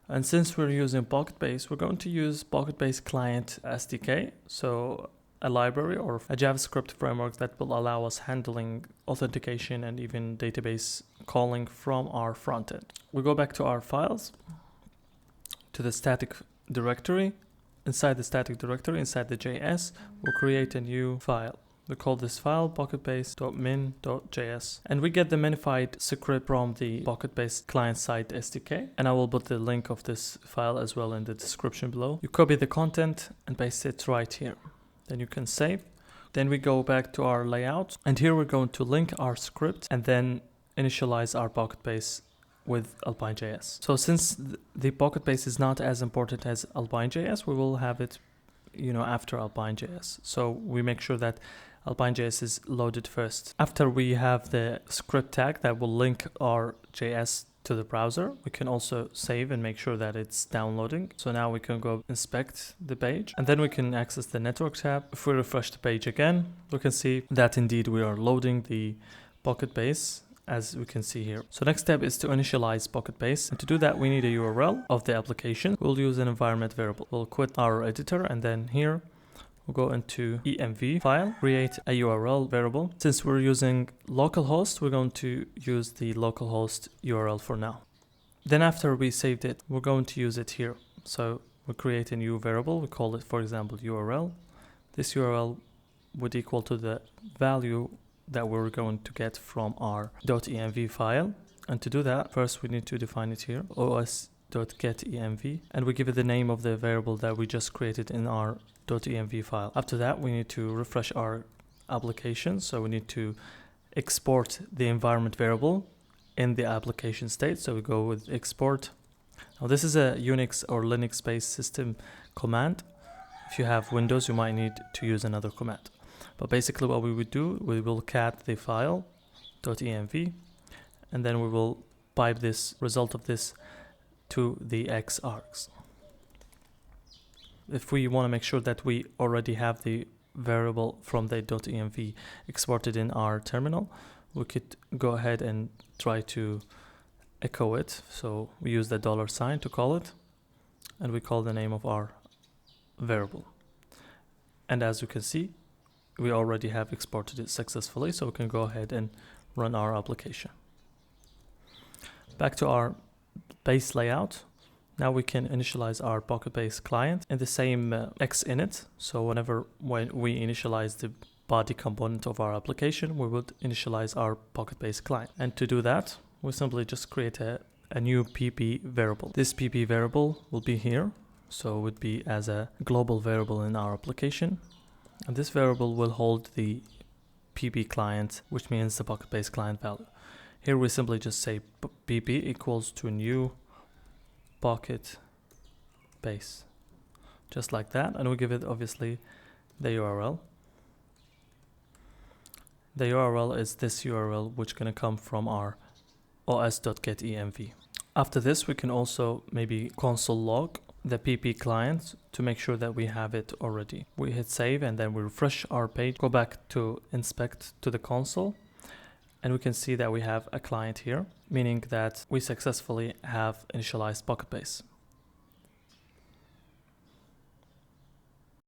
And since we're using PocketBase, we're going to use PocketBase Client SDK. So a library or a JavaScript framework that will allow us handling authentication and even database calling from our front end. We go back to our files, to the static directory. Inside the static directory, inside the JS, we'll create a new file. We call this file pocketbase.min.js, and we get the minified script from the PocketBase client-side SDK, and I will put the link of this file as well in the description below. You copy the content and paste it right here. Then you can save. Then we go back to our layout, and here we're going to link our script and then initialize our PocketBase with Alpine.js. So since the PocketBase is not as important as Alpine.js, we will have it, after Alpine.js. So we make sure that Alpine.js is loaded first. After we have the script tag that will link our JS to the browser, we can also save and make sure that it's downloading. So now we can go inspect the page, and then we can access the network tab. If we refresh the page again, we can see that indeed we are loading the PocketBase, as we can see here. So next step is to initialize PocketBase, and to do that we need a URL of the application. We'll use an environment variable. We'll quit our editor, and then here we'll go into env file, create a URL variable. Since we're using localhost, we're going to use the localhost URL for now. Then after we saved it, we're going to use it here. So we'll create a new variable. We call it, for example, URL. This URL would equal to the value that we're going to get from our .env file. And to do that, first we need to define it here, os.getEnv, and we give it the name of the variable that we just created in our .env file. After that, we need to refresh our application. So we need to export the environment variable in the application state. So we go with export. Now this is a Unix or Linux based system command. If you have Windows, you might need to use another command. But basically what we would do, we will cat the file .env, and then we will pipe this result of this to the xargs. If we want to make sure that we already have the variable from the .env exported in our terminal, we could go ahead and try to echo it. So we use the $sign to call it, and we call the name of our variable. And as you can see, we already have exported it successfully, so we can go ahead and run our application. Back to our base layout. Now we can initialize our PocketBase client in the same xinit. So when we initialize the body component of our application, we would initialize our PocketBase client. And to do that, we simply just create a new pp variable. This pp variable will be here. So it would be as a global variable in our application. And this variable will hold the pp client, which means the PocketBase client value. Here we simply just say pp equals to new PocketBase, just like that, and we give it obviously the URL. The URL is this URL, which gonna come from our os.getEnv. After this, we can also maybe console log the pp client to make sure that we have it already. We hit save, and then we refresh our page, go back to inspect to the console, and we can see that we have a client here, meaning that we successfully have initialized PocketBase.